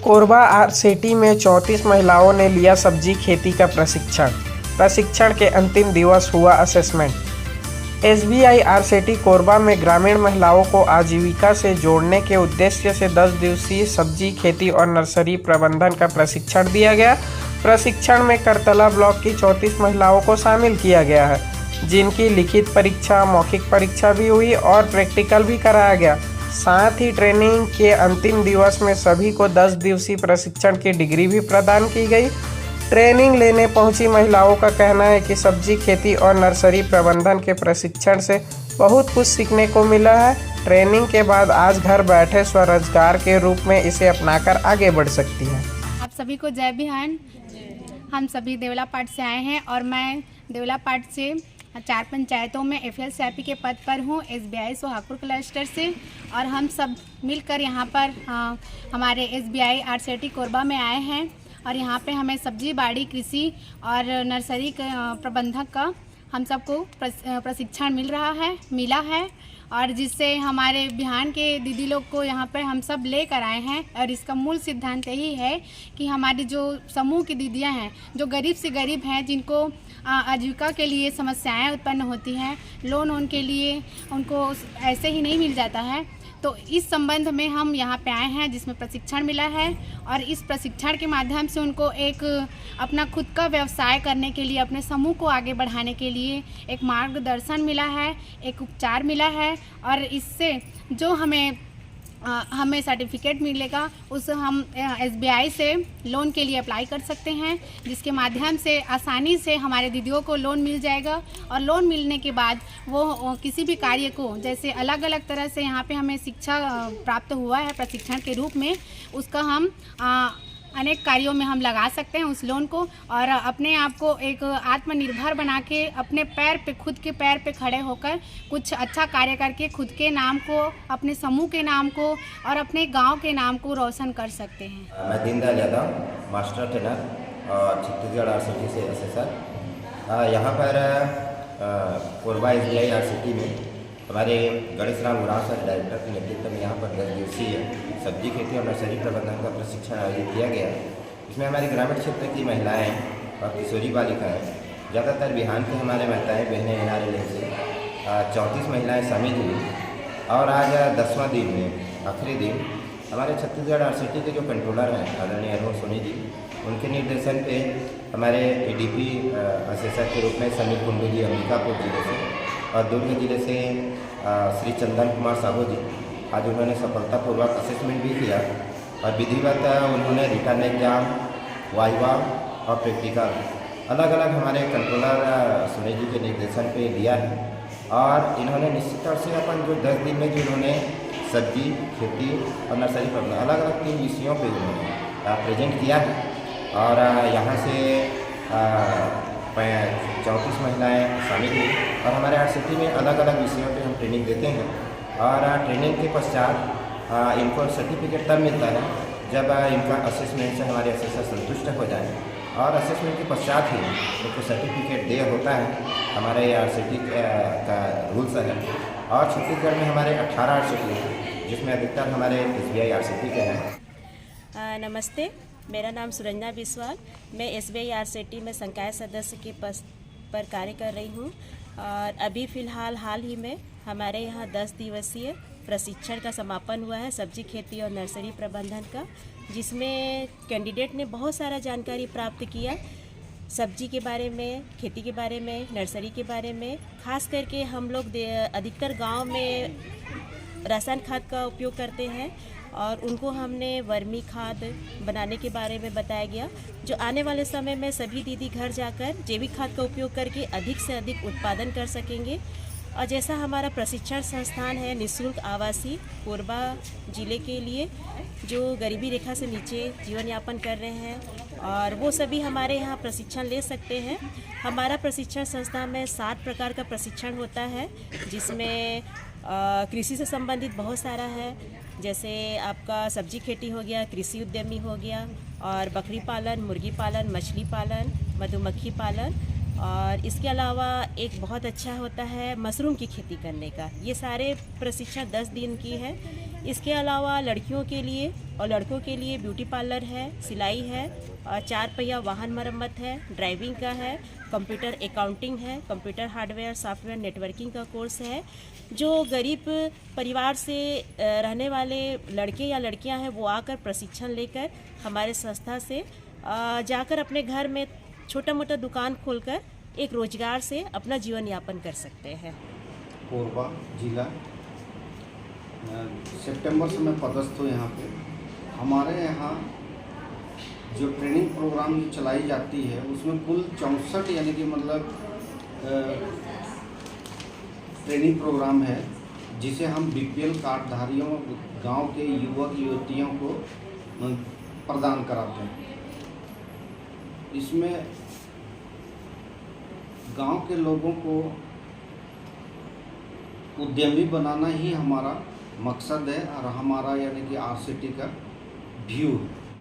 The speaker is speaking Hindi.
कोरबा आरसेटी में 34 महिलाओं ने लिया सब्जी खेती का प्रशिक्षण। प्रशिक्षण के अंतिम दिवस हुआ असेसमेंट। एसबीआई आरसेटी कोरबा में ग्रामीण महिलाओं को आजीविका से जोड़ने के उद्देश्य से 10 दिवसीय सब्जी खेती और नर्सरी प्रबंधन का प्रशिक्षण दिया गया। प्रशिक्षण में करतला ब्लॉक की 34 महिलाओं को शामिल किया गया है, जिनकी लिखित परीक्षा, मौखिक परीक्षा भी हुई और प्रैक्टिकल भी कराया गया। साथ ही ट्रेनिंग के अंतिम दिवस में सभी को 10 दिवसीय प्रशिक्षण की डिग्री भी प्रदान की गई। ट्रेनिंग लेने पहुंची महिलाओं का कहना है कि सब्जी खेती और नर्सरी प्रबंधन के प्रशिक्षण से बहुत कुछ सीखने को मिला है। ट्रेनिंग के बाद आज घर बैठे स्वरोजगार के रूप में इसे अपनाकर आगे बढ़ सकती है। आप सभी को जय बिहान। हम सभी देवलापाट से आए हैं और मैं देवलापाट से 4 पंचायतों में एफएल सीआरपी के पद पर हूँ, एसबीआई सोहागपुर क्लस्टर से। और हम सब मिलकर यहाँ पर हमारे एसबीआई आरसेटी कोरबा में आए हैं और यहाँ पे हमें सब्जी बाड़ी, कृषि और नर्सरी प्रबंधक का हम सबको प्रशिक्षण मिला है और जिससे हमारे बिहान के दीदी लोग को यहाँ पे हम सब लेकर आए हैं। और इसका मूल सिद्धांत यही है कि हमारी जो समूह की दीदियाँ हैं, जो गरीब से गरीब हैं, जिनको आजीविका के लिए समस्याएं उत्पन्न होती हैं, लोन के लिए उनको ऐसे ही नहीं मिल जाता है, तो इस संबंध में हम यहाँ पे आए हैं जिसमें प्रशिक्षण मिला है। और इस प्रशिक्षण के माध्यम से उनको एक अपना खुद का व्यवसाय करने के लिए, अपने समूह को आगे बढ़ाने के लिए एक मार्गदर्शन मिला है, एक उपचार मिला है। और इससे जो हमें सर्टिफिकेट मिलेगा उस हम एसबीआई से लोन के लिए अप्लाई कर सकते हैं, जिसके माध्यम से आसानी से हमारे दीदियों को लोन मिल जाएगा। और लोन मिलने के बाद वो किसी भी कार्य को, जैसे अलग अलग तरह से यहाँ पे हमें शिक्षा प्राप्त हुआ है प्रशिक्षण के रूप में, उसका हम अनेक कार्यों में हम लगा सकते हैं उस लोन को और अपने आप को एक आत्मनिर्भर बना के अपने पैर पे, खुद के पैर पे खड़े होकर कुछ अच्छा कार्य करके खुद के नाम को, अपने समूह के नाम को और अपने गांव के नाम को रोशन कर सकते हैं। मैं दीनदयाल यादव, मास्टर ट्रेनर और छत्तीसगढ़ आरसीटी से असेसर। यहाँ पर कोरबा एसबीआई आरसीटी में हमारे गणेश राम उरांव सर डायरेक्टर के नेतृत्व में यहाँ पर 10 दिवसीय सब्जी खेती और नर्सरी प्रबंधन का प्रशिक्षण आयोजित किया गया। इसमें हमारे ग्रामीण क्षेत्र की महिलाएं और किशोरी बालिकाएं, ज़्यादातर बिहान की हमारे माताएं बहनें एनआरएल से 34 महिलाएं शामिल हुई। और आज 10वां दिन में आखिरी दिन हमारे छत्तीसगढ़ आरसीटी के जो कंट्रोलर हैं आदरणीय अरुण सोनी जी, उनके निर्देशन पे हमारे एडीपी असेसर के रूप में समीर कुंडू जी अंबिकापुर जिले से और दुर्ग जिले से श्री चंदन कुमार साहू जी, आज उन्होंने सफलतापूर्वक असेसमेंट भी किया और विधिवत उन्होंने रिटर्न एग्जाम, वाइवा और प्रैक्टिकल अलग अलग हमारे कंट्रोलर सोनी जी के निर्देशन पे दिया है। और इन्होंने निश्चित तौर से अपन जो 10 दिन में जो इन्होंने सब्जी खेती और नर्सरी प्रबंधन अलग अलग 3 विषयों पे उन्होंने प्रेजेंट किया है। और यहाँ से 34 महिलाएं शामिल हुई और हमारे आरसीटी में अलग अलग विषयों पे हम ट्रेनिंग देते हैं। और ट्रेनिंग के पश्चात इनको सर्टिफिकेट तब मिलता है जब इनका असेसमेंट से हमारे असेसर संतुष्ट हो जाए और असेसमेंट के पश्चात ही इनको सर्टिफिकेट दिया होता है। हमारे आरसीटी का रूल्स है और छत्तीसगढ़ में हमारे 18 आरसीटी हैं, जिसमें अधिकतर हमारे एसबीआई आरसीटी के हैं। नमस्ते, मेरा नाम सुरंजना बिस्वाल। मैं एसबीआई आरसीटी में संकाय सदस्य के पद पर कार्य कर रही हूँ और अभी फ़िलहाल हाल ही में हमारे यहाँ 10 दिवसीय प्रशिक्षण का समापन हुआ है सब्जी खेती और नर्सरी प्रबंधन का, जिसमें कैंडिडेट ने बहुत सारा जानकारी प्राप्त किया सब्जी के बारे में, खेती के बारे में, नर्सरी के बारे में। खास करके हम लोग अधिकतर गांव में रासायनिक खाद का उपयोग करते हैं और उनको हमने वर्मी खाद बनाने के बारे में बताया गया, जो आने वाले समय में सभी दीदी घर जाकर जैविक खाद का उपयोग करके अधिक से अधिक उत्पादन कर सकेंगे। और जैसा हमारा प्रशिक्षण संस्थान है निःशुल्क आवासीय कोरबा जिले के लिए, जो गरीबी रेखा से नीचे जीवन यापन कर रहे हैं, और वो सभी हमारे यहाँ प्रशिक्षण ले सकते हैं। हमारा प्रशिक्षण संस्थान में 7 प्रकार का प्रशिक्षण होता है, जिसमें कृषि से संबंधित बहुत सारा है, जैसे आपका सब्जी खेती हो गया, कृषि उद्यमी हो गया, और बकरी पालन, मुर्गी पालन, मछली पालन, मधुमक्खी पालन। और इसके अलावा एक बहुत अच्छा होता है मशरूम की खेती करने का। ये सारे प्रशिक्षण 10 दिन की है। इसके अलावा लड़कियों के लिए और लड़कों के लिए ब्यूटी पार्लर है, सिलाई है, 4 पहिया वाहन मरम्मत है, ड्राइविंग का है, कंप्यूटर अकाउंटिंग है, कंप्यूटर हार्डवेयर सॉफ्टवेयर नेटवर्किंग का कोर्स है। जो गरीब परिवार से रहने वाले लड़के या लड़कियां हैं वो आकर प्रशिक्षण लेकर हमारे संस्था से जाकर अपने घर में छोटा मोटा दुकान खोलकर एक रोजगार से अपना जीवन यापन कर सकते हैं। कोरबा जिला सितंबर से मैं पदस्थ हूँ यहाँ पे। हमारे यहाँ जो ट्रेनिंग प्रोग्राम जो चलाई जाती है उसमें कुल 64 यानी कि मतलब ट्रेनिंग प्रोग्राम है, जिसे हम बीपीएल कार्डधारियों गांव के युवक युवतियों को प्रदान कराते हैं। इसमें गांव के लोगों को उद्यमी बनाना ही हमारा मकसद है और हमारा यानी कि आरसीटी का व्यू है।